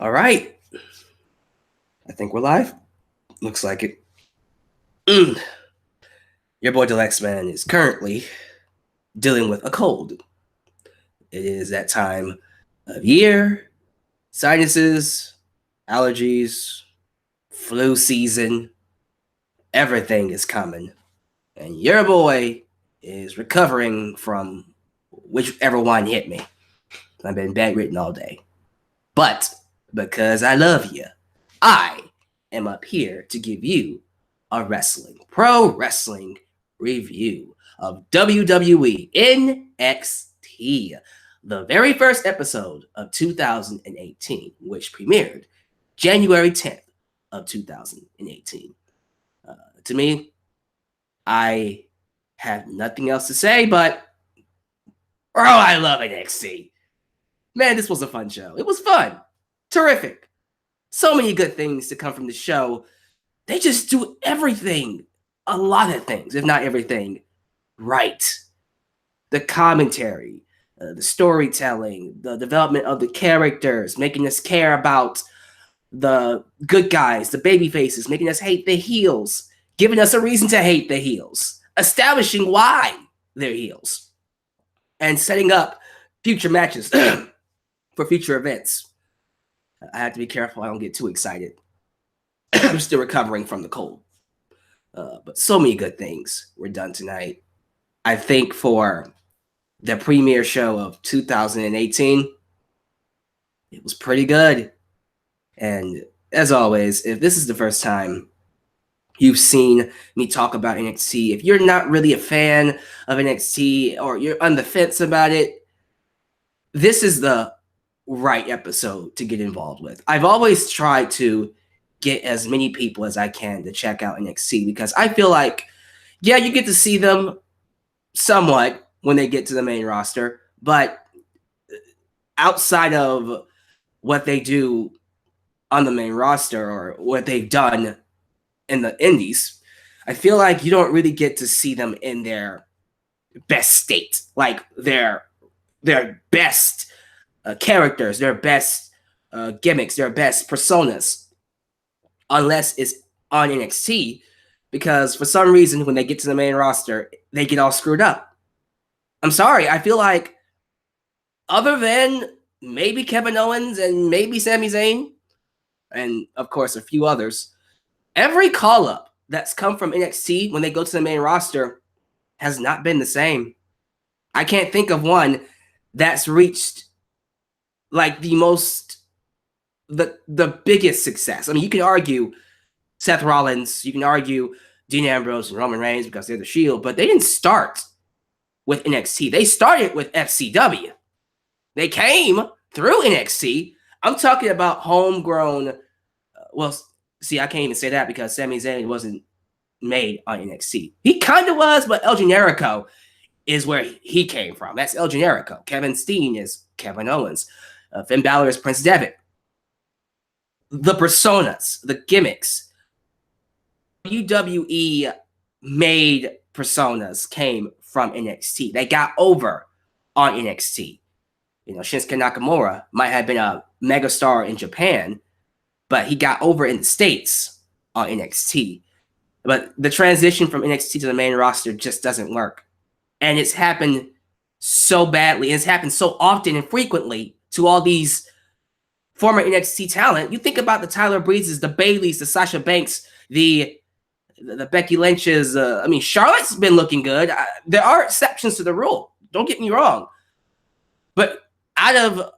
All right. I think we're live. Looks like it. Your boy Deluxe Man is currently dealing with a cold. It is that time of year. Sinuses, allergies, flu season. Everything is coming. And your boy is recovering from whichever one hit me. I've been bedridden all day. But because I love you, I am up here to give you a pro wrestling review of WWE NXT, the very first episode of 2018, which premiered January 10th of 2018. To me, I have nothing else to say, but I love NXT. Man, this was a fun show. It was fun. Terrific. So many good things to come from the show. They just do everything, a lot of things, if not everything, right. The commentary, the storytelling, the development of the characters, making us care about the good guys, the baby faces, making us hate the heels, giving us a reason to hate the heels, establishing why they're heels, and setting up future matches for future events. I have to be careful I don't get too excited. I'm still recovering from the cold. But so many good things were done tonight. I think for the premiere show of 2018, it was pretty good. And as always, if this is the first time you've seen me talk about NXT, if you're not really a fan of NXT or you're on the fence about it, this is the right episode to get involved with. I've always tried to get as many people as I can to check out NXT because I feel like, yeah, you get to see them somewhat when they get to the main roster, but outside of what they do on the main roster or what they've done in the indies, I feel like you don't really get to see them in their best state, like their best characters, their best gimmicks, their best personas, unless it's on NXT, because for some reason when they get to the main roster, they get all screwed up. I'm sorry, I feel like other than maybe Kevin Owens and maybe Sami Zayn, and of course a few others, every call-up that's come from NXT when they go to the main roster has not been the same. I can't think of one that's reached like the biggest success. I mean, you can argue Seth Rollins, you can argue Dean Ambrose and Roman Reigns because they're the Shield, but they didn't start with NXT. They started with FCW. They came through NXT. I'm talking about homegrown. Well, see, I can't even say that because Sami Zayn wasn't made on NXT. He kind of was, but El Generico is where he came from. That's El Generico. Kevin Steen is Kevin Owens. Finn Balor is Prince Devitt. The personas, the gimmicks, WWE made personas came from NXT. They got over on NXT. You know, Shinsuke Nakamura might have been a megastar in Japan, but he got over in the States on NXT. But the transition from NXT to the main roster just doesn't work. And it's happened so badly. It's happened so often and frequently to all these former NXT talent. You think about the Tyler Breezes, the Baileys, the Sasha Banks, the Becky Lynch's. I mean, Charlotte's been looking good. There are exceptions to the rule. Don't get me wrong. But out of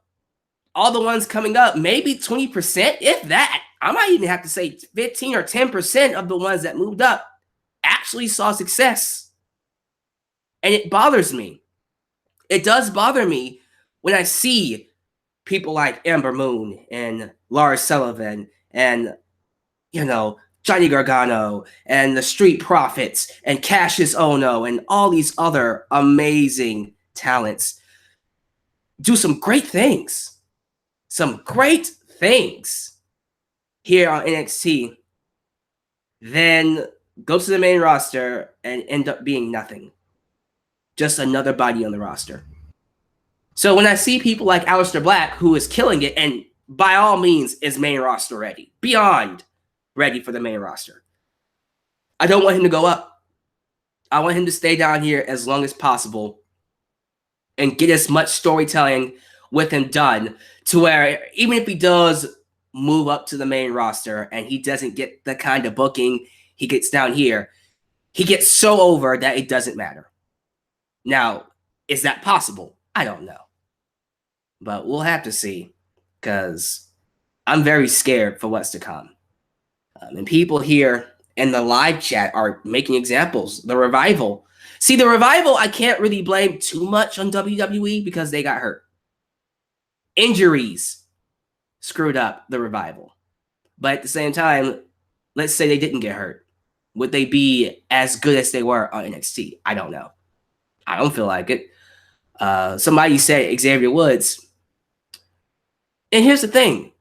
all the ones coming up, maybe 20%, if that, I might even have to say 15 or 10% of the ones that moved up actually saw success. And it bothers me. It does bother me when I see people like Ember Moon and Lars Sullivan and, you know, Johnny Gargano and the Street Profits and Cassius Ohno and all these other amazing talents do some great things. Some great things here on NXT, then go to the main roster and end up being nothing. Just another body on the roster. So when I see people like Aleister Black, who is killing it, and by all means, is main roster ready. Beyond ready for the main roster. I don't want him to go up. I want him to stay down here as long as possible and get as much storytelling with him done to where even if he does move up to the main roster and he doesn't get the kind of booking he gets down here, he gets so over that it doesn't matter. Now, is that possible? I don't know. But we'll have to see, because I'm very scared for what's to come. And people here in the live chat are making examples. The Revival. See, the Revival, I can't really blame too much on WWE because they got hurt. Injuries screwed up the Revival. But at the same time, let's say they didn't get hurt. Would they be as good as they were on NXT? I don't know. I don't feel like it. Somebody said Xavier Woods. And here's the thing.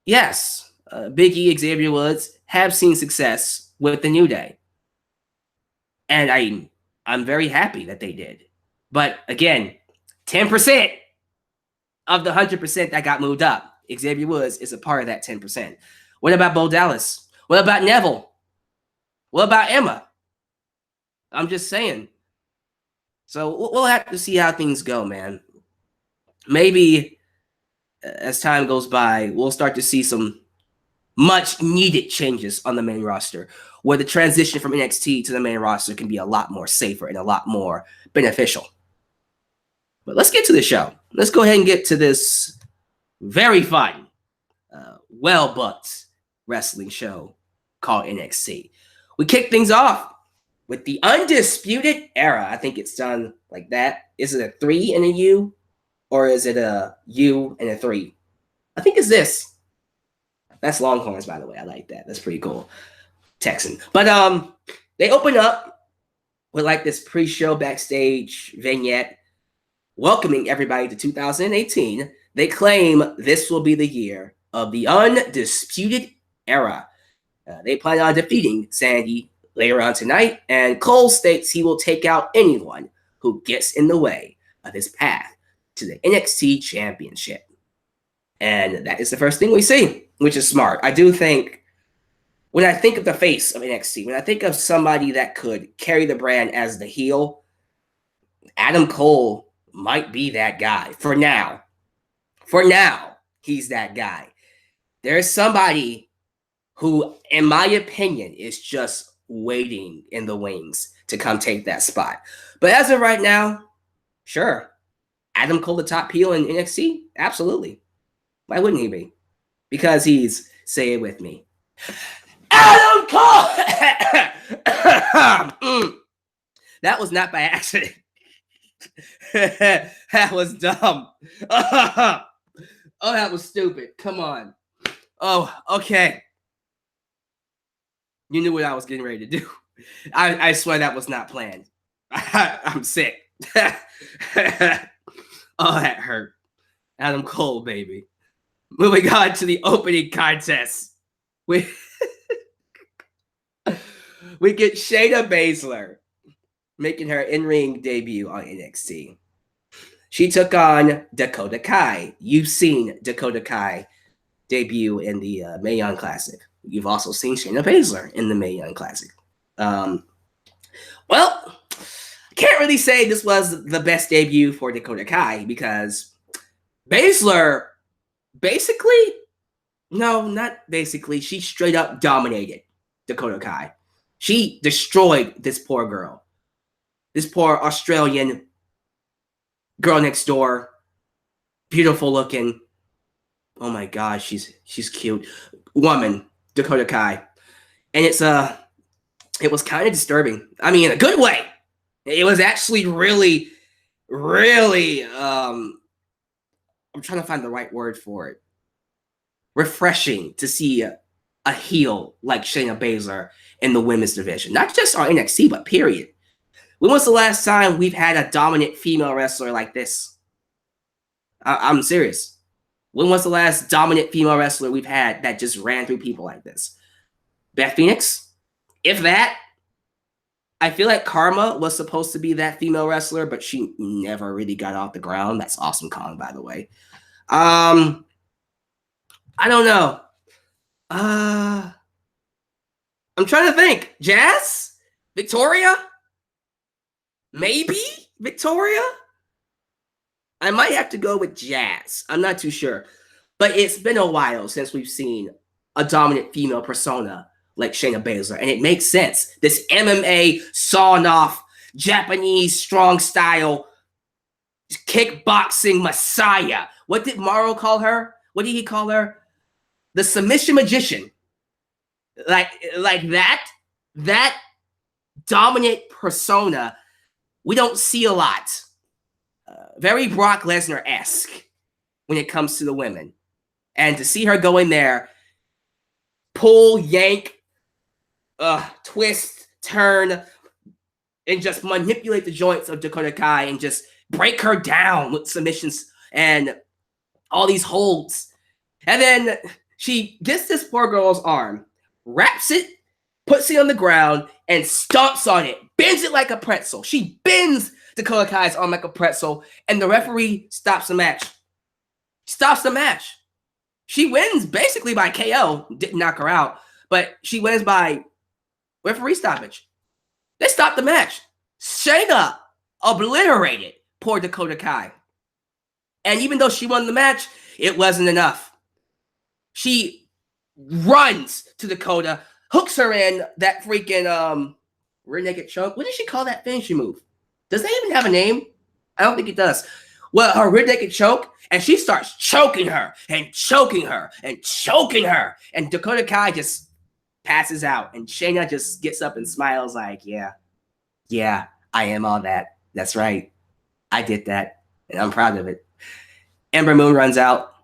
Yes, Big E, Xavier Woods have seen success with the New Day. And I'm very happy that they did. But again, 10% of the 100% that got moved up, Xavier Woods is a part of that 10%. What about Bo Dallas? What about Neville? What about Emma? I'm just saying. So we'll have to see how things go, man. Maybe as time goes by, we'll start to see some much needed changes on the main roster, where the transition from NXT to the main roster can be a lot more safer and a lot more beneficial. But let's get to the show. Let's go ahead and get to this very fun, well-booked wrestling show called NXT. We kick things off with the Undisputed Era. I think it's done like that. Is it a 3 and a U? Or is it a U and a 3? I think it's this. That's Longhorns, by the way. I like that. That's pretty cool. Texan. But they open up with like this pre-show backstage vignette welcoming everybody to 2018. They claim this will be the year of the Undisputed Era. They plan on defeating Sandy later on tonight, and Cole states he will take out anyone who gets in the way of his path to the NXT Championship. And that is the first thing we see, which is smart. I do think, when I think of the face of NXT, when I think of somebody that could carry the brand as the heel, Adam Cole might be that guy for now. For now, he's that guy. There's somebody who, in my opinion, is just waiting in the wings to come take that spot. But as of right now, sure. Adam Cole, the top heel in NXT? Absolutely. Why wouldn't he be? Because he's, say it with me, Adam Cole! That was not by accident. That was dumb. Oh, that was stupid. Come on. Oh, okay. You knew what I was getting ready to do. I swear that was not planned. I'm sick. Oh, that hurt. Adam Cole, baby. Moving on to the opening contest. We get Shayna Baszler making her in-ring debut on NXT. She took on Dakota Kai. You've seen Dakota Kai debut in the Mae Young Classic. You've also seen Shayna Baszler in the Mae Young Classic. Well, can't really say this was the best debut for Dakota Kai because Baszler basically, no, not basically, she straight up dominated Dakota Kai. She destroyed this poor girl. This poor Australian girl next door. Beautiful looking. Oh my God, she's cute. Woman, Dakota Kai. And it was kind of disturbing. I mean, in a good way. It was actually really, really, I'm trying to find the right word for it. Refreshing to see a heel like Shayna Baszler in the women's division. Not just on NXT, but period. When was the last time we've had a dominant female wrestler like this? I'm serious. When was the last dominant female wrestler we've had that just ran through people like this? Beth Phoenix? If that. I feel like Karma was supposed to be that female wrestler, but she never really got off the ground. That's Awesome Kong, by the way. I don't know. I'm trying to think. Jazz? Victoria? Maybe Victoria? I might have to go with Jazz. I'm not too sure. But it's been a while since we've seen a dominant female persona like Shayna Baszler. And it makes sense. This MMA sawing off Japanese strong style kickboxing messiah. What did Morrow call her? What did he call her? The submission magician. Like that dominant persona we don't see a lot. Very Brock Lesnar-esque when it comes to the women. And to see her go in there, pull, yank, twist, turn, and just manipulate the joints of Dakota Kai and just break her down with submissions and all these holds. And then she gets this poor girl's arm, wraps it, puts it on the ground, and stomps on it, bends it like a pretzel. She bends Dakota Kai's arm like a pretzel, and the referee stops the match. Stops the match. She wins basically by KO. Didn't knock her out, but she wins by referee stoppage. They stopped the match. Shayna obliterated poor Dakota Kai. And even though she won the match, it wasn't enough. She runs to Dakota, hooks her in that freaking rear naked choke. What does she call that finishing move? Does that even have a name? I don't think it does. Well, her rear naked choke, and she starts choking her and choking her and choking her. And Dakota Kai just passes out. And Shayna just gets up and smiles like, yeah, I am all that. That's right. I did that. And I'm proud of it. Ember Moon runs out.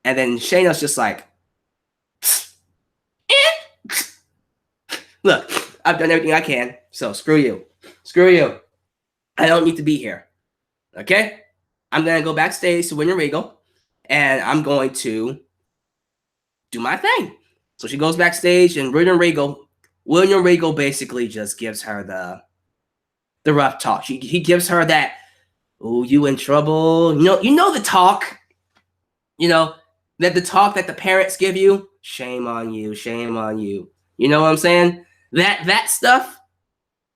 And then Shayna's just like, look, I've done everything I can. So screw you. Screw you. I don't need to be here. Okay? I'm going to go backstage to William Regal, and I'm going to do my thing. So she goes backstage, and William Regal basically just gives her the rough talk. He gives her that, oh, you in trouble. You know the talk. That the talk that the parents give you. Shame on you. Shame on you. You know what I'm saying? That stuff.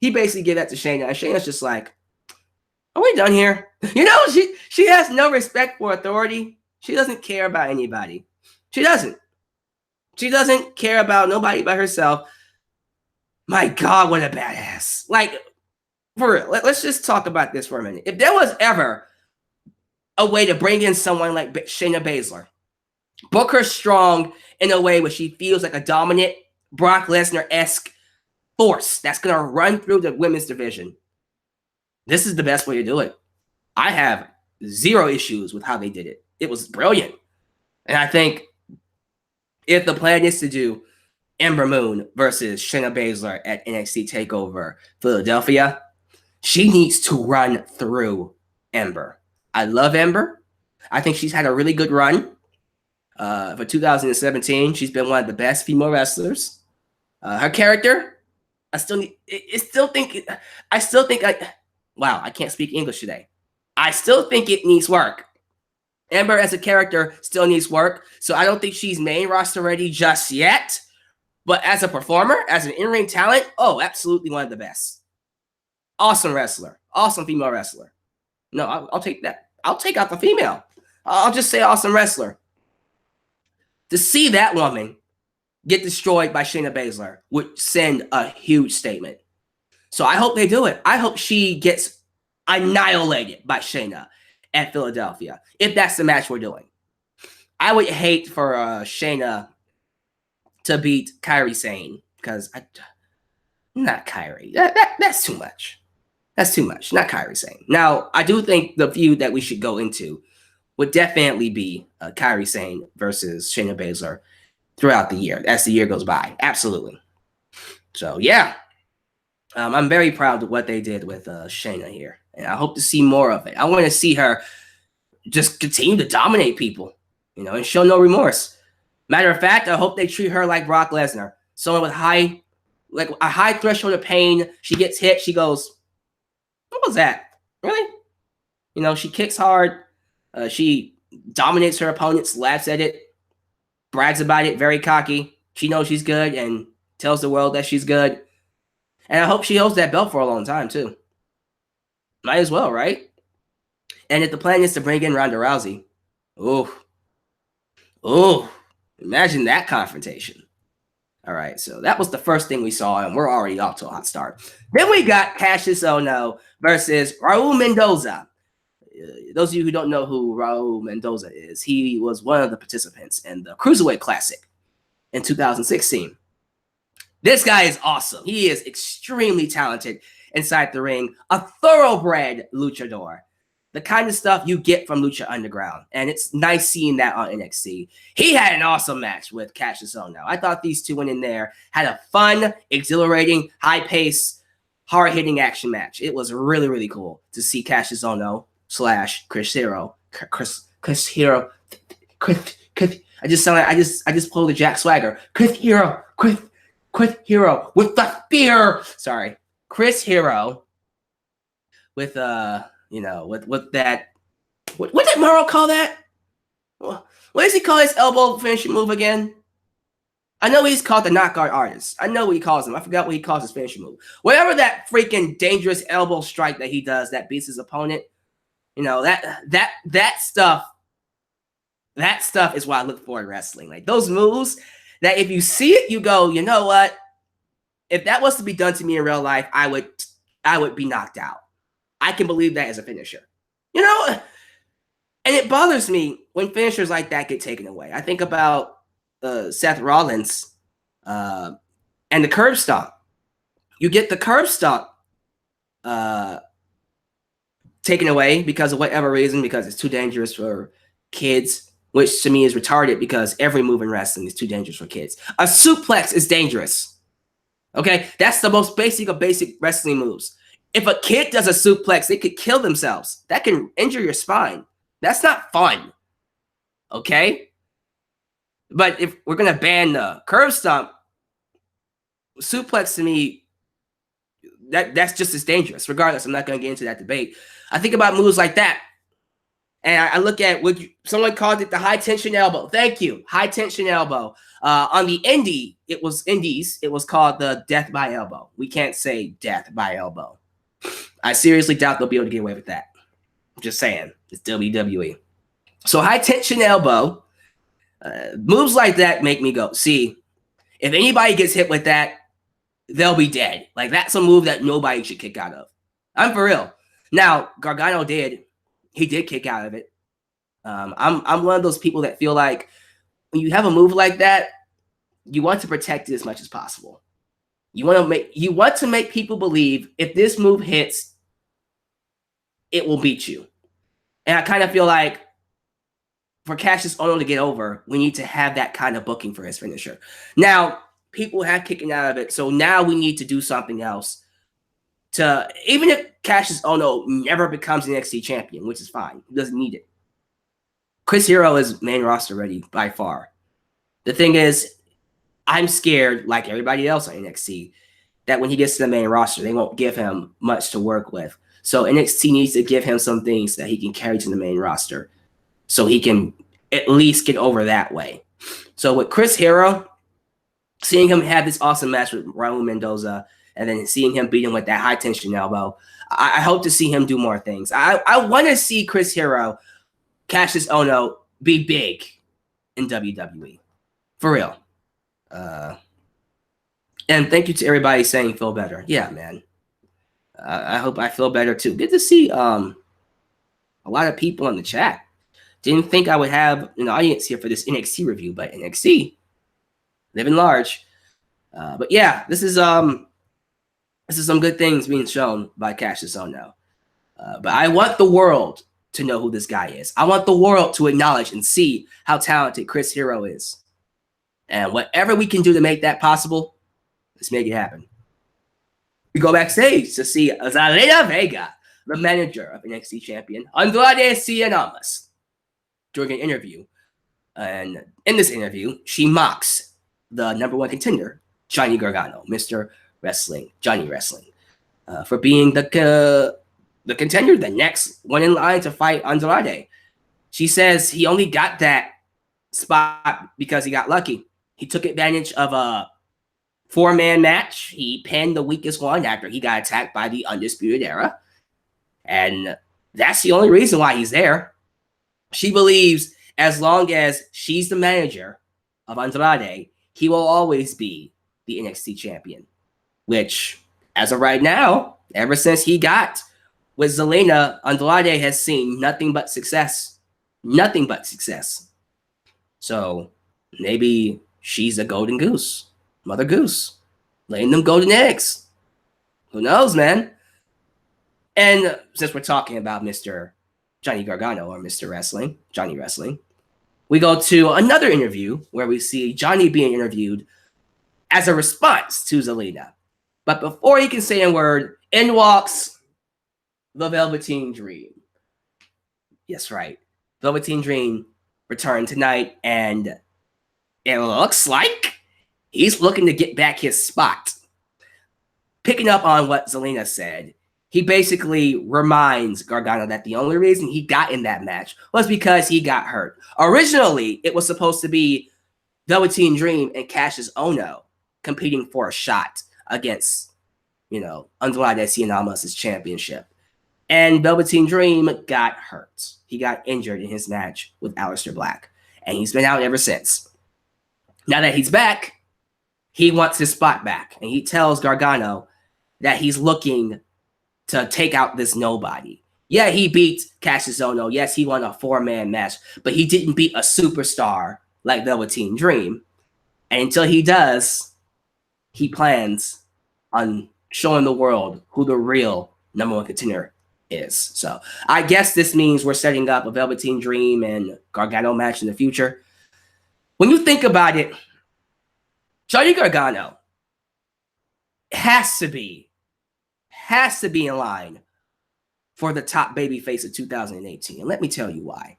He basically gave that to Shayna, and Shayna's just like, are we done here? She has no respect for authority. She doesn't care about anybody. She doesn't. She doesn't care about nobody but herself. My God, what a badass. Like, for real, let's just talk about this for a minute. If there was ever a way to bring in someone like Shayna Baszler, book her strong in a way where she feels like a dominant Brock Lesnar-esque force that's going to run through the women's division, this is the best way to do it. I have zero issues with how they did it. It was brilliant. And I think if the plan is to do Ember Moon versus Shayna Baszler at NXT TakeOver Philadelphia, she needs to run through Ember. I love Ember. I think she's had a really good run. For 2017, she's been one of the best female wrestlers. Her character, I still think wow, I can't speak English today. I still think it needs work. Ember as a character still needs work, so I don't think she's main roster ready just yet. But as a performer, as an in-ring talent, oh, absolutely one of the best. Awesome wrestler. Awesome female wrestler. No, I'll take that. I'll take out the female. I'll just say awesome wrestler. To see that woman get destroyed by Shayna Baszler would send a huge statement. So I hope they do it. I hope she gets annihilated by Shayna at Philadelphia, if that's the match we're doing. I would hate for Shayna to beat Kairi Sane, because not Kairi. That's too much. That's too much. Not Kairi Sane. Now, I do think the feud that we should go into would definitely be Kairi Sane versus Shayna Baszler throughout the year, as the year goes by. Absolutely. So, yeah. I'm very proud of what they did with Shayna here. And I hope to see more of it. I want to see her just continue to dominate people, and show no remorse. Matter of fact, I hope they treat her like Brock Lesnar. Someone with a high threshold of pain. She gets hit. She goes, what was that? Really? She kicks hard. She dominates her opponents, laughs at it. brags about it, very cocky. She knows she's good and tells the world that she's good. And I hope she holds that belt for a long time, too. Might as well, right? And if the plan is to bring in Ronda Rousey, imagine that confrontation. All right, so that was the first thing we saw, and we're already off to a hot start. Then we got Kassius Ohno versus Raul Mendoza. Those of you who don't know who Raul Mendoza is, he was one of the participants in the Cruiserweight Classic in 2016. This guy is awesome. He is extremely talented inside the ring, a thoroughbred luchador. The kind of stuff you get from Lucha Underground. And it's nice seeing that on NXT. He had an awesome match with Kassius Ohno. I thought these two went in there, had a fun, exhilarating, high-paced, hard-hitting action match. It was really, really cool to see Kassius Ohno / Chris Hero. Chris Hero. I just pulled a Jack Swagger. Chris Hero with the spear. Sorry. Chris Hero with with that, what did Morrow call that? What does he call his elbow finishing move again? I know he's called the knockout artist. I know what he calls him. I forgot what he calls his finishing move. Whatever that freaking dangerous elbow strike that he does that beats his opponent, that stuff is what I look for in wrestling. Like those moves that if you see it, you go, you know what? If that was to be done to me in real life, I would be knocked out. I can believe that as a finisher. And it bothers me when finishers like that get taken away. I think about Seth Rollins and the curb stomp. You get the curb stomp taken away because of whatever reason, because it's too dangerous for kids, which to me is retarded because every move in wrestling is too dangerous for kids. A suplex is dangerous. Okay? That's the most basic of basic wrestling moves. If a kid does a suplex, they could kill themselves. That can injure your spine. That's not fun. Okay? But if we're going to ban the curb stomp, suplex to me, that's just as dangerous. Regardless, I'm not going to get into that debate. I think about moves like that. And I look at, someone called it the high tension elbow. Thank you. High tension elbow. On the indie, it was called the death by elbow. We can't say death by elbow. I seriously doubt they'll be able to get away with that. I'm just saying. It's WWE. So high tension elbow, moves like that make me go, see, if anybody gets hit with that, they'll be dead. Like that's a move that nobody should kick out of. I'm for real. Now, Gargano did. He did kick out of it. I'm one of those people that feel like when you have a move like that, you want to protect it as much as possible. You want to make people believe if this move hits, it will beat you. And I kind of feel like for Kassius Ohno to get over, we need to have that kind of booking for his finisher. Now, people have kicking out of it, so now we need to do something else. Even if Kassius Ohno never becomes an NXT champion, which is fine, he doesn't need it. Chris Hero is main roster ready by far. The thing is, I'm scared, like everybody else on NXT, that when he gets to the main roster, they won't give him much to work with. So NXT needs to give him some things that he can carry to the main roster so he can at least get over that way. So with Chris Hero, seeing him have this awesome match with Raul Mendoza and then seeing him beat him with that high-tension elbow, I hope to see him do more things. I want to see Chris Hero, Kassius Ohno, be big in WWE. For real. And thank you to everybody saying feel better. Yeah, man. I hope I feel better too. Good to see a lot of people in the chat. Didn't think I would have an audience here for this NXT review, but NXT living large. But yeah, this is some good things being shown by Kassius Ohno. But I want the world to know who this guy is. I want the world to acknowledge and see how talented Chris Hero is. And whatever we can do to make that possible, let's make it happen. We go backstage to see Zelina Vega, the manager of NXT champion Andrade Cien Almas, during an interview. And in this interview, she mocks the #1 contender, Johnny Gargano, Mr. Wrestling, Johnny Wrestling, for being the contender, the next one in line to fight Andrade. She says he only got that spot because he got lucky. He took advantage of a 4-man match. He pinned the weakest one after he got attacked by the Undisputed Era. And that's the only reason why he's there. She believes as long as she's the manager of Andrade, he will always be the NXT champion. Which, as of right now, ever since he got with Zelina, Andrade has seen nothing but success. Nothing but success. So maybe she's a golden goose. Mother Goose. Laying them golden eggs. Who knows, man? And since we're talking about Mr. Johnny Gargano or Mr. Wrestling, Johnny Wrestling, we go to another interview where we see Johnny being interviewed as a response to Zelina. But before he can say a word, in walks the Velveteen Dream. Yes, right. Velveteen Dream returned tonight, and it looks like he's looking to get back his spot. Picking up on what Zelina said, he basically reminds Gargano that the only reason he got in that match was because he got hurt. Originally, it was supposed to be Velveteen Dream and Cassius Ohno competing for a shot against, Andrade Cien championship. And Velveteen Dream got hurt. He got injured in his match with Aleister Black. And he's been out ever since. Now that he's back, he wants his spot back. And he tells Gargano that he's looking to take out this nobody. Yeah, he beat Cassius Ohno. Yes, he won a 4-man match. But he didn't beat a superstar like Velveteen Dream. And until he does, he plans on showing the world who the real #1 contender is. So I guess this means we're setting up a Velveteen Dream and Gargano match in the future. When you think about it, Johnny Gargano has to be in line for the top babyface of 2018. And let me tell you why.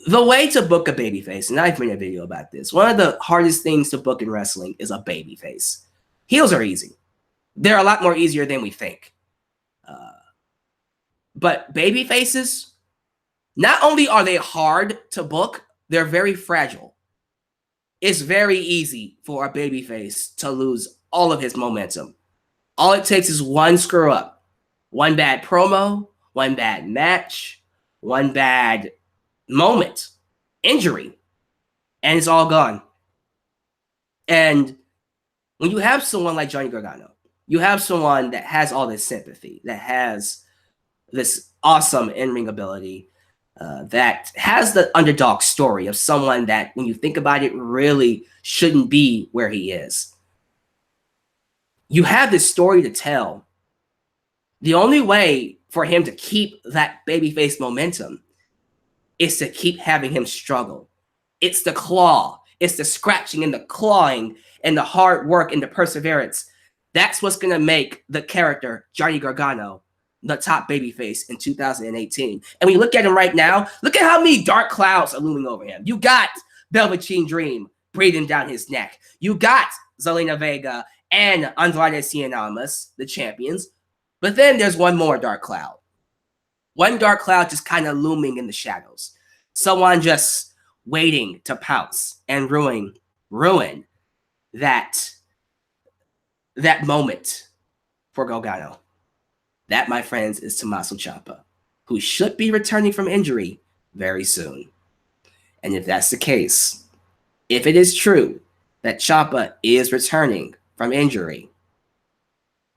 The way to book a babyface, and I've made a video about this, one of the hardest things to book in wrestling is a babyface. Heels are easy. They're a lot more easier than we think. But babyfaces, not only are they hard to book, they're very fragile. It's very easy for a babyface to lose all of his momentum. All it takes is one screw up, one bad promo, one bad match, one bad moment, injury, and it's all gone. And when you have someone like Johnny Gargano, you have someone that has all this sympathy, that has this awesome in-ring ability, that has the underdog story of someone that, when you think about it, really shouldn't be where he is. You have this story to tell. The only way for him to keep that babyface momentum is to keep having him struggle. It's the claw. It's the scratching and the clawing and the hard work and the perseverance. That's what's going to make the character Johnny Gargano the top babyface in 2018. And when you look at him right now, look at how many dark clouds are looming over him. You got Velveteen Dream breathing down his neck. You got Zelina Vega and Andrade Cien, the champions. But then there's one more dark cloud. One dark cloud just kind of looming in the shadows. Someone just waiting to pounce and ruin that moment for Gargano. That, my friends, is Tommaso Ciampa, who should be returning from injury very soon. And if that's the case, if it is true that Ciampa is returning from injury,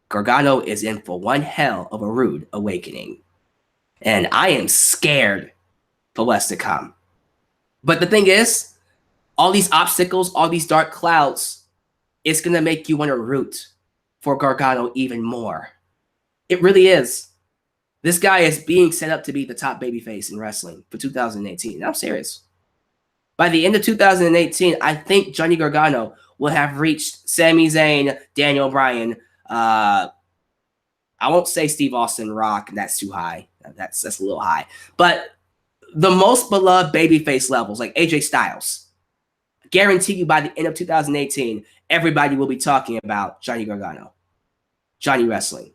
Gargano is in for one hell of a rude awakening. And I am scared for what's to come. But the thing is, all these obstacles, all these dark clouds, it's going to make you want to root for Gargano even more. It really is. This guy is being set up to be the top babyface in wrestling for 2018. I'm serious. By the end of 2018, I think Johnny Gargano will have reached Sami Zayn, Daniel Bryan. I won't say Steve Austin, Rock. That's too high. That's a little high. But the most beloved babyface levels, like AJ Styles, guarantee you by the end of 2018, everybody will be talking about Johnny Gargano, Johnny Wrestling,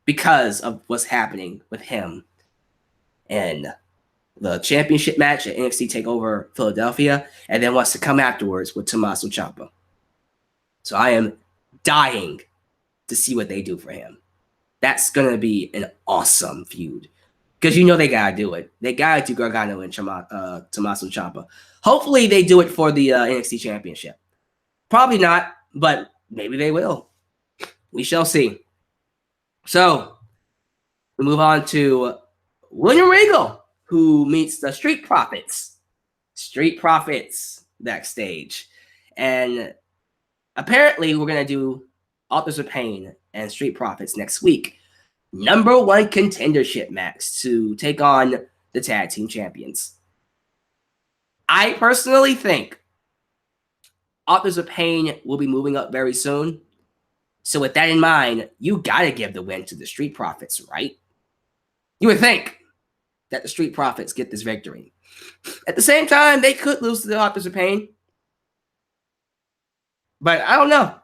because of what's happening with him and the championship match at NXT TakeOver Philadelphia, and then wants to come afterwards with Tommaso Ciampa. So I am dying to see what they do for him. That's going to be an awesome feud. Because you know they got to do it. They got to do Gargano and Tommaso Ciampa. Hopefully they do it for the NXT Championship. Probably not, but maybe they will. We shall see. So, we move on to William Regal, who meets the Street Profits. Street Profits backstage. And apparently we're going to do Authors of Pain and Street Profits next week. #1 contendership match to take on the tag team champions. I personally think Authors of Pain will be moving up very soon. So with that in mind, you got to give the win to the Street Profits, right? You would think that the Street Profits get this victory. At the same time, they could lose to the Authors of Pain. But I don't know.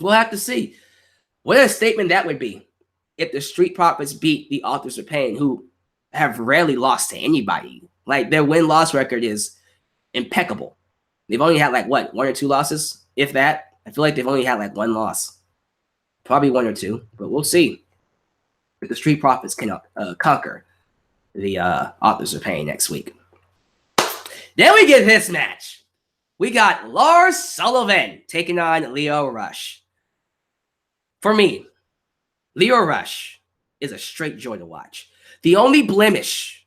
We'll have to see. What a statement that would be if the Street Profits beat the Authors of Pain, who have rarely lost to anybody. Like, their win-loss record is impeccable. They've only had, like, what, 1 or 2 losses? If that. I feel like they've only had, like, 1 loss. Probably 1 or 2, but we'll see if the Street Profits can conquer the Authors of Pain next week. Then we get this match. We got Lars Sullivan taking on Lio Rush. For me, Lio Rush is a straight joy to watch. The only blemish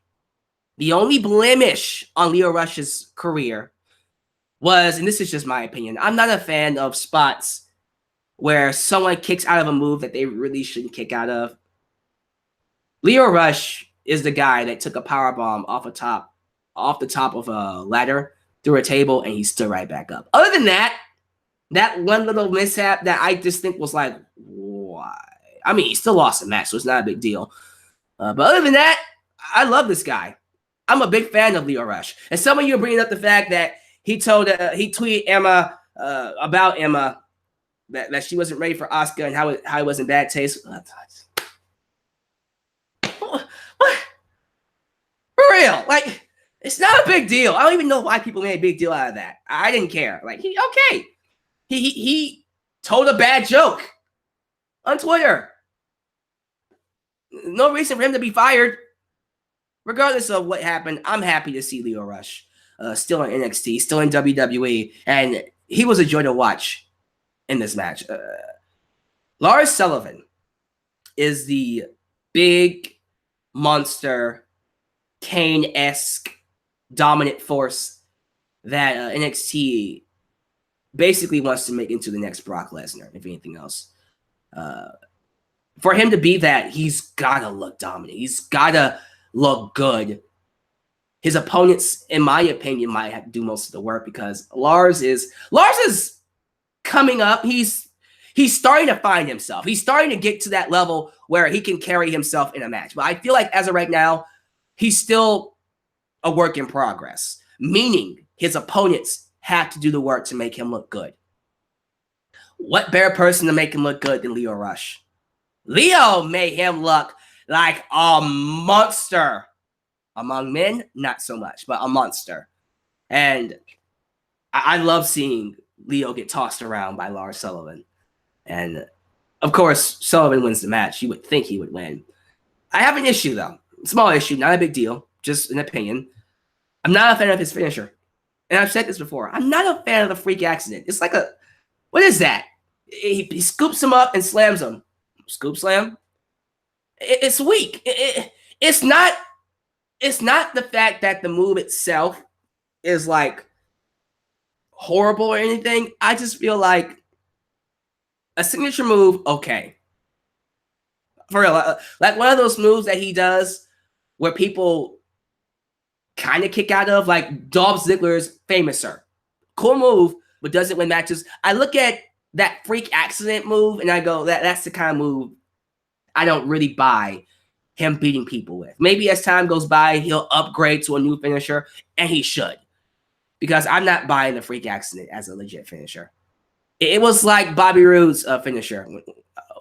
on Lio Rush's career was, and this is just my opinion, I'm not a fan of spots where someone kicks out of a move that they really shouldn't kick out of. Lio Rush is the guy that took a powerbomb off the top of a ladder through a table, and he stood right back up. Other than that, that one little mishap that I just think was like, why? I mean, he still lost the match, so it's not a big deal. But other than that, I love this guy. I'm a big fan of Lio Rush. And some of you are bringing up the fact that he tweeted Emma about Emma that she wasn't ready for Asuka and how it was in bad taste. What? For real? Like, it's not a big deal. I don't even know why people made a big deal out of that. I didn't care. Like, he told a bad joke on Twitter. No reason for him to be fired. Regardless of what happened, I'm happy to see Lio Rush still in NXT, still in WWE, and he was a joy to watch in this match. Lars Sullivan is the big monster, Kane-esque dominant force that NXT basically wants to make into the next Brock Lesnar, if anything else. For him to be that, he's got to look dominant. He's got to look good. His opponents, in my opinion, might have to do most of the work because Lars is coming up. He's starting to find himself. He's starting to get to that level where he can carry himself in a match. But I feel like as of right now, he's still a work in progress, meaning his opponents have to do the work to make him look good. What better person to make him look good than Lio Rush? Lio made him look like a monster. Among men, not so much, but a monster. And I love seeing Lio get tossed around by Lars Sullivan. And, of course, Sullivan wins the match. You would think he would win. I have an issue, though. Small issue, not a big deal. Just an opinion. I'm not a fan of his finisher. And I've said this before. I'm not a fan of the freak accident. It's like a... What is that? He scoops him up and slams him. Scoop slam? It's weak. It's not the fact that the move itself is like horrible or anything. I just feel like a signature move, okay. For real, like one of those moves that he does where people kind of kick out of, like Dolph Ziggler's Famouser. Cool move, but doesn't win matches. I look at that freak accident move and I go, that's the kind of move I don't really buy him beating people with. Maybe as time goes by, he'll upgrade to a new finisher, and he should. Because I'm not buying the freak accident as a legit finisher. It was like Bobby Roode's finisher,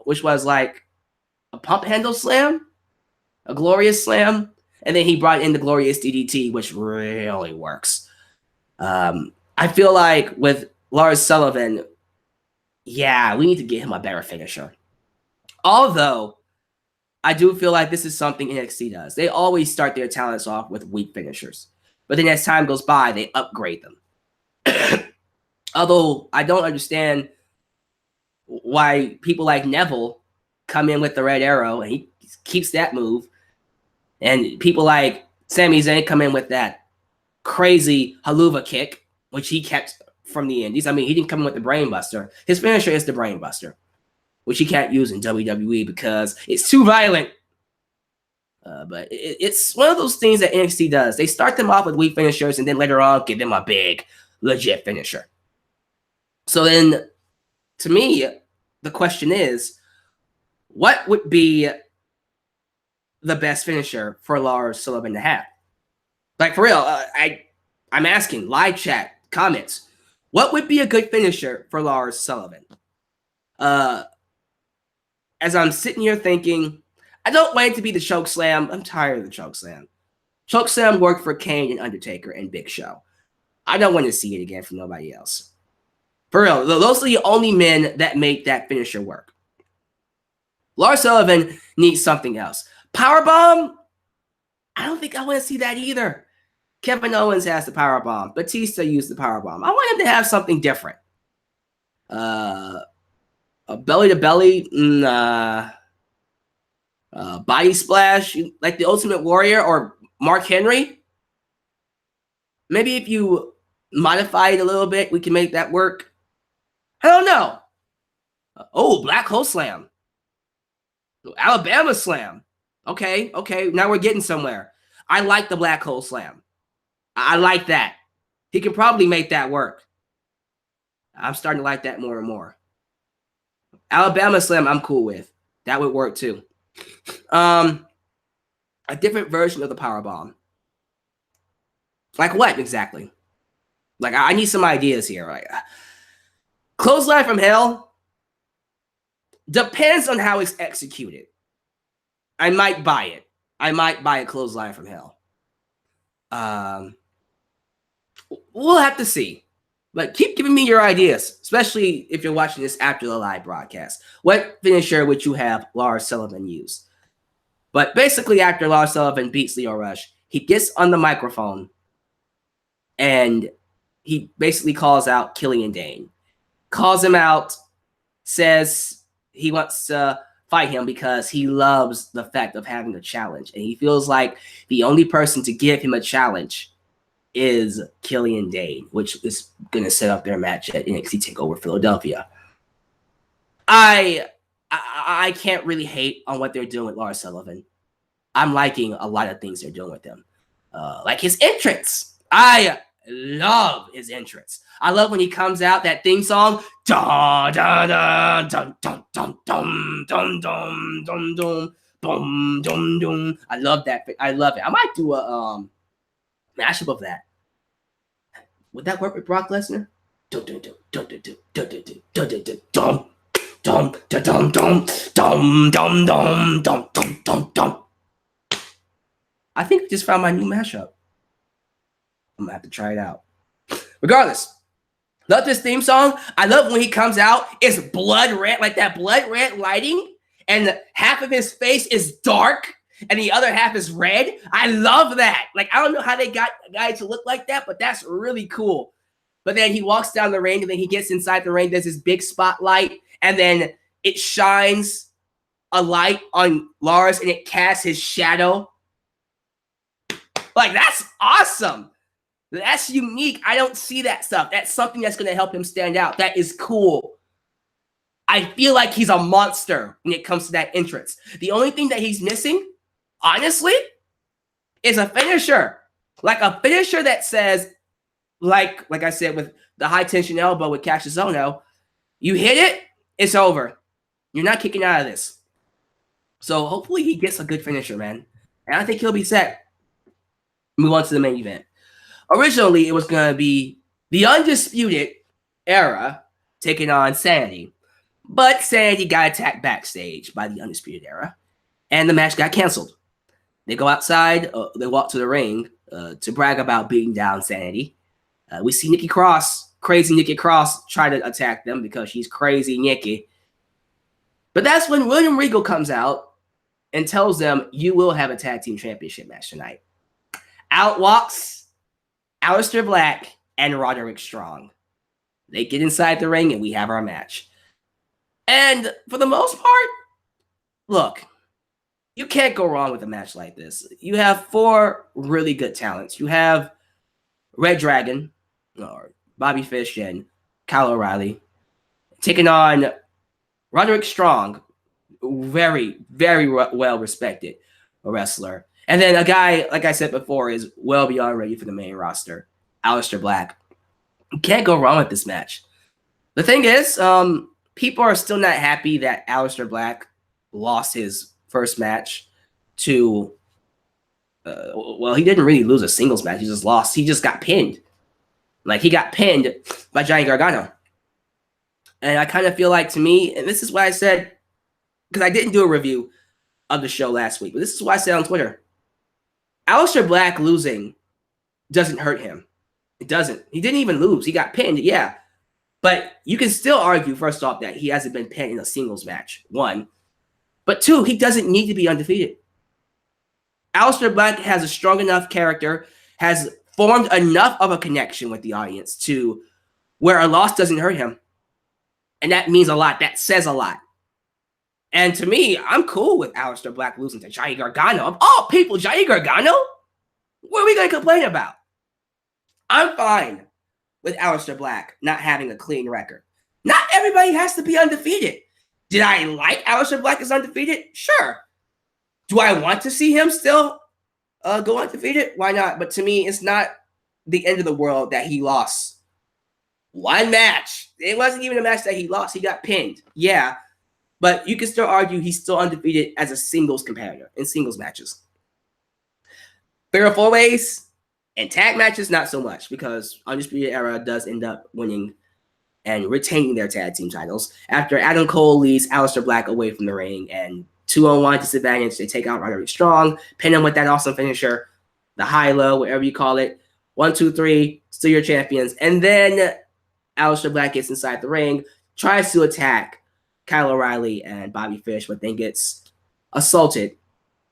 which was like a pump handle slam, a glorious slam. And then he brought in the glorious DDT, which really works. I feel like with Lars Sullivan, yeah, we need to get him a better finisher. Although, I do feel like this is something NXT does. They always start their talents off with weak finishers. But then as time goes by, they upgrade them. Although, I don't understand why people like Neville come in with the red arrow, and he keeps that move. And people like Sami Zayn come in with that crazy haluva kick, which he kept from the Indies. I mean, he didn't come in with the Brain Buster. His finisher is the Brain Buster, which he can't use in WWE because it's too violent. But it's one of those things that NXT does. They start them off with weak finishers, and then later on, give them a big, legit finisher. So then, to me, the question is, what would be the best finisher for Lars Sullivan to have? Like, for real, I'm asking, live chat, comments, what would be a good finisher for Lars Sullivan? As I'm sitting here thinking, I don't want it to be the choke slam. I'm tired of the choke slam. Choke slam worked for Kane and Undertaker and Big Show. I don't want to see it again from nobody else. For real, those are the only men that make that finisher work. Lars Sullivan needs something else. Powerbomb? I don't think I want to see that either. Kevin Owens has the powerbomb. Batista used the powerbomb. I want him to have something different. A belly to belly, body splash, like the Ultimate Warrior or Mark Henry. Maybe if you modify it a little bit, we can make that work. I don't know. Oh, Black Hole Slam. Alabama Slam. Okay. Now we're getting somewhere. I like the Black Hole Slam. I like that. He can probably make that work. I'm starting to like that more and more. Alabama Slam, I'm cool with. That would work too. A different version of the powerbomb. Like what exactly? Like, I need some ideas here. Right? Clothesline from Hell depends on how it's executed. I might buy it. I might buy a Clothesline from Hell. We'll have to see. But keep giving me your ideas, especially if you're watching this after the live broadcast. What finisher would you have Lars Sullivan use? But basically, after Lars Sullivan beats Lio Rush, he gets on the microphone and he basically calls out Killian Dane. Calls him out, says he wants to fight him because he loves the fact of having a challenge. And he feels like the only person to give him a challenge is Killian Dane, which is going to set up their match at NXT TakeOver Philadelphia. I can't really hate on what they're doing with Lars Sullivan. I'm liking a lot of things they're doing with him. Like his entrance. I love his entrance. I love when he comes out, that theme song. Da da da dun dun dun dun dun dun dun dun dun dun dun. I love that. I love it. I might do a mashup of that. Would that work with Brock Lesnar? Dum dum dum dum dum dum dum dum dum dum dum dum dum dum dum. I think I just found my new mashup. I'm gonna have to try it out. Regardless, love this theme song. I love when he comes out. It's blood red, like that blood red lighting, and half of his face is dark, and the other half is red. I love that. Like, I don't know how they got a guy to look like that, but that's really cool. But then he walks down the ring, and then he gets inside the ring. There's this big spotlight, and then it shines a light on Lars, and it casts his shadow. Like, that's awesome. That's unique. I don't see that stuff. That's something that's going to help him stand out. That is cool. I feel like he's a monster when it comes to that entrance. The only thing that he's missing, honestly, is a finisher. Like a finisher that says, like I said, with the high tension elbow with Kassius Ohno, you hit it, it's over. You're not kicking out of this. So hopefully he gets a good finisher, man. And I think he'll be set. Move on to the main event. Originally, it was going to be the Undisputed Era taking on Sanity. But Sanity got attacked backstage by the Undisputed Era. And the match got canceled. They go outside. They walk to the ring to brag about beating down Sanity. We see Nikki Cross, crazy Nikki Cross, try to attack them because she's crazy Nikki. But that's when William Regal comes out and tells them, you will have a tag team championship match tonight. Out walks Aleister Black and Roderick Strong. They get inside the ring and we have our match. And for the most part, look, you can't go wrong with a match like this. You have 4 really good talents. You have Red Dragon, or Bobby Fish, and Kyle O'Reilly taking on Roderick Strong, very, very well respected wrestler. And then a guy, like I said before, is well beyond ready for the main roster, Aleister Black. You can't go wrong with this match. The thing is, people are still not happy that Aleister Black lost his first match to, well, he didn't really lose a singles match. He just lost. He just got pinned. Like, he got pinned by Johnny Gargano. And I kind of feel like, to me, and this is why I said, because I didn't do a review of the show last week, but this is why I said on Twitter, Aleister Black losing doesn't hurt him. It doesn't. He didn't even lose. He got pinned, yeah. But you can still argue, first off, that he hasn't been pinned in a singles match, 1. But 2, he doesn't need to be undefeated. Aleister Black has a strong enough character, has formed enough of a connection with the audience to where a loss doesn't hurt him. And that means a lot. That says a lot. And to me, I'm cool with Aleister Black losing to Johnny Gargano. Of all people, Johnny Gargano? What are we going to complain about? I'm fine with Aleister Black not having a clean record. Not everybody has to be undefeated. Did I like Aleister Black as undefeated? Sure. Do I want to see him still go undefeated? Why not? But to me, it's not the end of the world that he lost 1 match. It wasn't even a match that he lost. He got pinned. Yeah. But you can still argue he's still undefeated as a singles competitor in singles matches. Fatal 4-ways and tag matches, not so much, because Undisputed Era does end up winning and retaining their tag team titles after Adam Cole leads Aleister Black away from the ring, and 2-on-1 disadvantage. They take out Roderick Strong, pin him with that awesome finisher, the high-low, whatever you call it. 1, 2, 3, still your champions. And then Aleister Black gets inside the ring, tries to attack Kyle O'Reilly and Bobby Fish, but then gets assaulted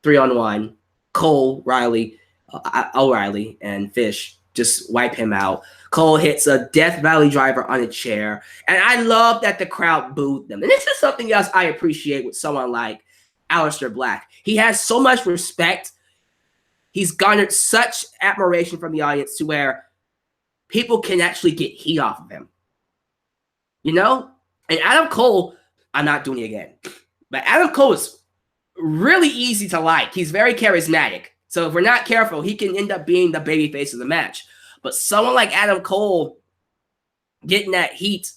3-on-1. Cole, O'Reilly, and Fish just wipe him out. Cole hits a Death Valley driver on a chair. And I love that the crowd booed them. And this is something else I appreciate with someone like Aleister Black. He has so much respect. He's garnered such admiration from the audience to where people can actually get heat off of him. You know? And Adam Cole, I'm not doing it again, but Adam Cole is really easy to like. He's very charismatic. So if we're not careful, he can end up being the babyface of the match. But someone like Adam Cole getting that heat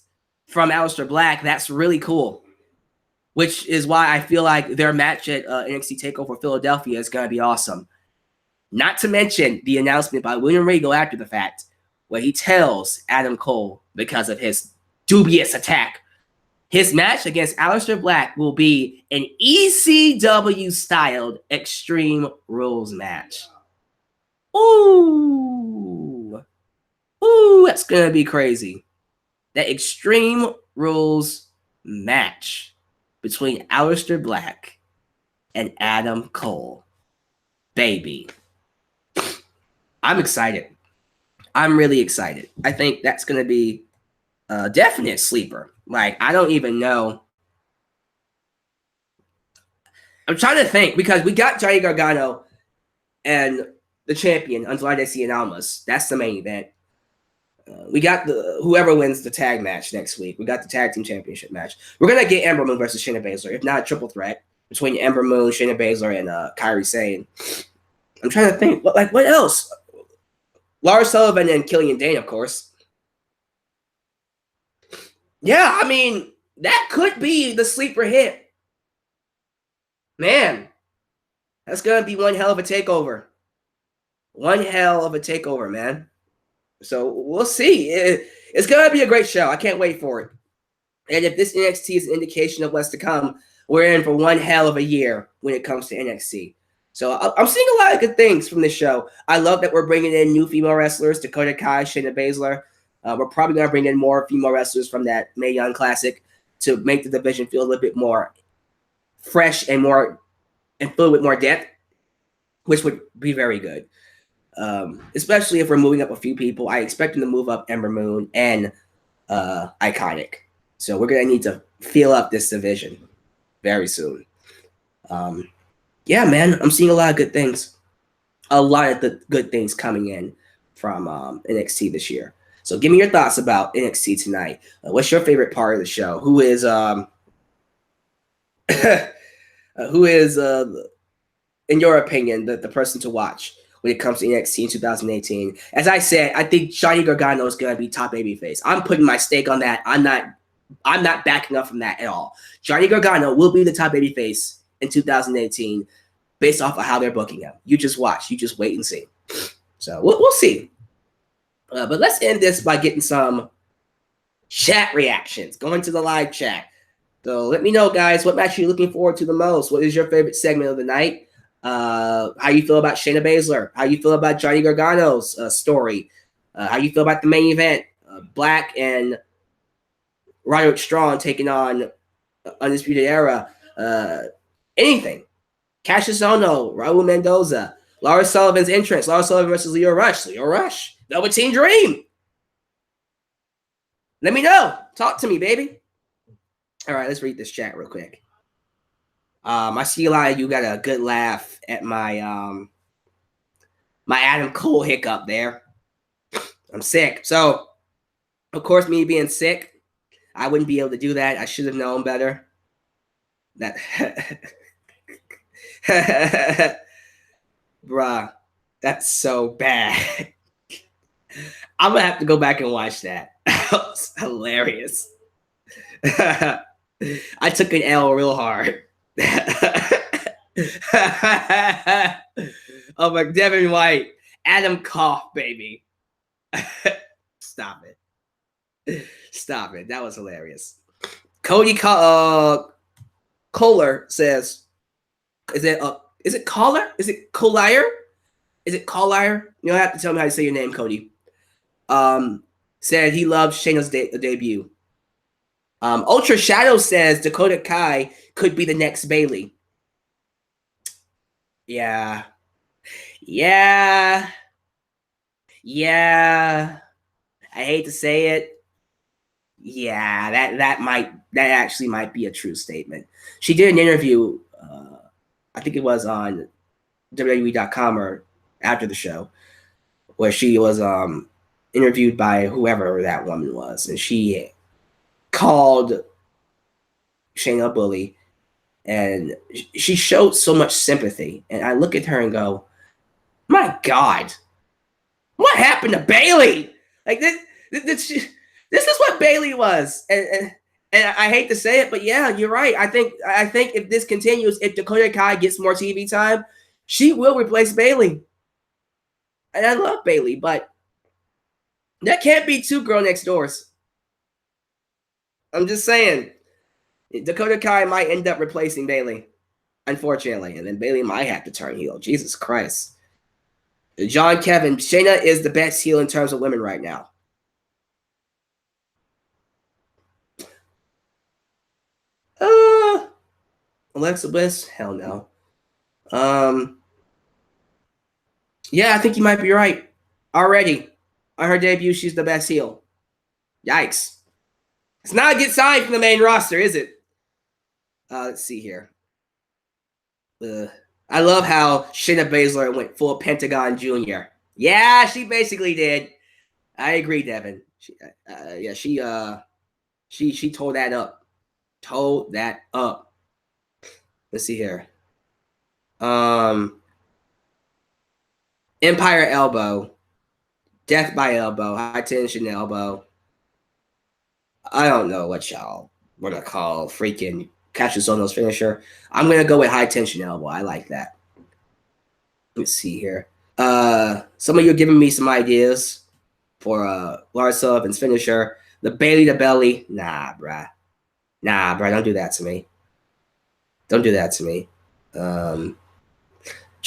from Aleister Black, that's really cool. Which is why I feel like their match at NXT Takeover Philadelphia is going to be awesome. Not to mention the announcement by William Regal after the fact, where he tells Adam Cole, because of his dubious attack, his match against Aleister Black will be an ECW-styled Extreme Rules match. Ooh. Ooh, that's going to be crazy. That Extreme Rules match between Aleister Black and Adam Cole. Baby. I'm excited. I'm really excited. I think that's going to be a definite sleeper. Like, I don't even know. I'm trying to think, because we got Johnny Gargano and the champion, Andrade Cien Almas. That's the main event. We got whoever wins the tag match next week. We got the tag team championship match. We're going to get Ember Moon versus Shayna Baszler, if not a triple threat between Ember Moon, Shayna Baszler, and Kairi Sane. I'm trying to think. What else? Lars Sullivan and Killian Dane, of course. Yeah, I mean, that could be the sleeper hit. Man, that's going to be one hell of a takeover. One hell of a takeover, man. So we'll see. It's going to be a great show. I can't wait for it. And if this NXT is an indication of what's to come, we're in for one hell of a year when it comes to NXT. So I'm seeing a lot of good things from this show. I love that we're bringing in new female wrestlers, Dakota Kai, Shayna Baszler. We're probably going to bring in more female wrestlers from that Mae Young Classic to make the division feel a little bit more fresh and filled with more depth, which would be very good. Especially if we're moving up a few people. I expect them to move up Ember Moon and Iconic. So we're going to need to fill up this division very soon. Yeah, man, I'm seeing a lot of good things. A lot of the good things coming in from NXT this year. So give me your thoughts about NXT tonight. What's your favorite part of the show? Who is in your opinion, the person to watch when it comes to NXT in 2018? As I said, I think Johnny Gargano is going to be top babyface. I'm putting my stake on that. I'm not backing up from that at all. Johnny Gargano will be the top babyface in 2018 based off of how they're booking him. You just watch. You just wait and see. So we'll see. But let's end this by getting some chat reactions. Going to the live chat. So let me know, guys, what match you're looking forward to the most. What is your favorite segment of the night? How you feel about Shayna Baszler? How you feel about Johnny Gargano's story? How you feel about the main event? Black and Roderick Strong taking on Undisputed Era. Anything. Kassius Ohno, Raul Mendoza, Lars Sullivan's entrance. Lars Sullivan versus Lio Rush. Lio Rush. Velveteen Dream. Let me know. Talk to me, baby. All right, let's read this chat real quick. I see a lot of you got a good laugh at my my Adam Cole hiccup there. I'm sick. So, of course, me being sick, I wouldn't be able to do that. I should have known better. That bruh, that's so bad. I'm gonna have to go back and watch that. That was hilarious. I took an L real hard. Oh my, Devin White, Adam Koff, baby. Stop it. Stop it. That was hilarious. Cody Kohler says, is it Kohler? Is it Collier? Is it Collier? You don't have to tell me how to say your name, Cody. Said he loves Shayna's debut. Ultra Shadow says Dakota Kai could be the next Bayley. Yeah. I hate to say it. Yeah, that actually might be a true statement. She did an interview, I think it was on WWE.com or after the show, where she was interviewed by whoever that woman was, and she called Shayna a bully, and she showed so much sympathy. And I look at her and go, my God, what happened to Bayley? Like this is what Bayley was. And I hate to say it, but yeah, you're right. I think if this continues, if Dakota Kai gets more TV time, she will replace Bayley. And I love Bayley, but that can't be two girl next doors. I'm just saying, Dakota Kai might end up replacing Bayley, unfortunately, and then Bayley might have to turn heel. Jesus Christ. John Kevin, Shayna is the best heel in terms of women right now. Alexa Bliss? Hell no. Yeah, I think you might be right. Already, on her debut, she's the best heel. Yikes. It's not a good sign from the main roster, is it? Let's see here. I love how Shayna Baszler went full Pentagon Jr. Yeah, she basically did. I agree, Devin. She tore that up. Told that up. Let's see here. Empire Elbow. Death by Elbow. High Tension Elbow. I don't know what y'all want to call freaking Kassius Ohno's finisher. I'm going to go with High Tension Elbow. I like that. Let's see here. Some of you are giving me some ideas for Lars Sullivan's finisher. The Bayley to Belly. Nah, bruh. Don't do that to me. Don't do that to me.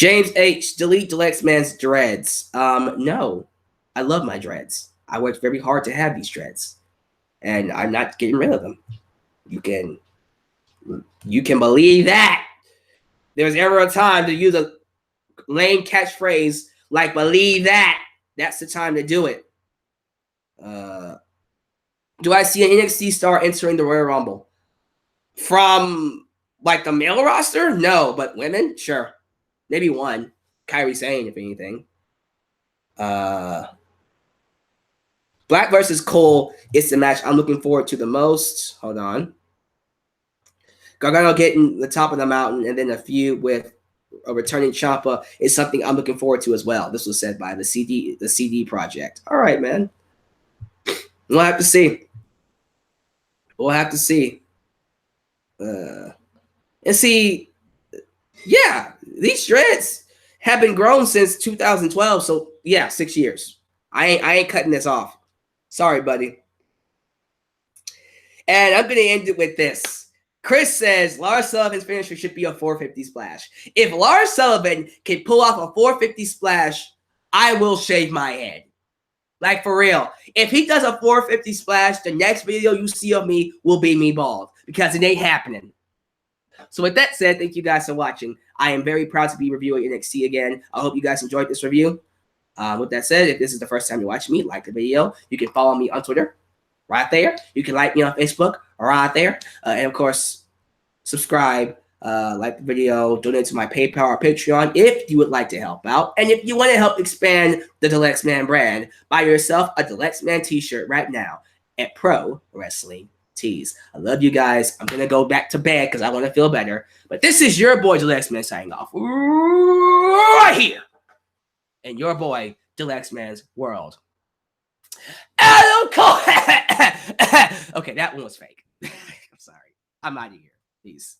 James H, delete Deluxe Man's dreads. No, I love my dreads. I worked very hard to have these dreads, and I'm not getting rid of them. You can believe that. There's ever a time to use a lame catchphrase like "believe that." That's the time to do it. Do I see an NXT star entering the Royal Rumble from like the male roster? No, but women, sure. Maybe one. Kairi Sane, if anything. Black versus Cole is the match I'm looking forward to the most. Hold on. Gargano getting the top of the mountain and then a feud with a returning Ciampa is something I'm looking forward to as well. This was said by the CD Project. All right, man. We'll have to see. We'll have to see. And see, yeah, these dreads have been grown since 2012. So yeah, 6 years. I ain't cutting this off. Sorry, buddy. And I'm gonna end it with this. Chris says Lars Sullivan's finisher should be a 450 splash. If Lars Sullivan can pull off a 450 splash, I will shave my head. Like, for real. If he does a 450 splash, the next video you see of me will be me bald because it ain't happening. So with that said, thank you guys for watching. I am very proud to be reviewing NXT again. I hope you guys enjoyed this review. With that said, if this is the first time you're watching me, like the video. You can follow me on Twitter right there. You can like me on Facebook right there. And of course, subscribe, like the video, donate to my PayPal or Patreon if you would like to help out. And if you want to help expand the Deluxe Man brand, buy yourself a Deluxe Man t-shirt right now at Pro Wrestling Tees. I love you guys. I'm going to go back to bed because I want to feel better. But this is your boy Deluxe Man signing off right here in your boy Deluxe Man's world. Okay, that one was fake. I'm sorry. I'm out of here. Peace.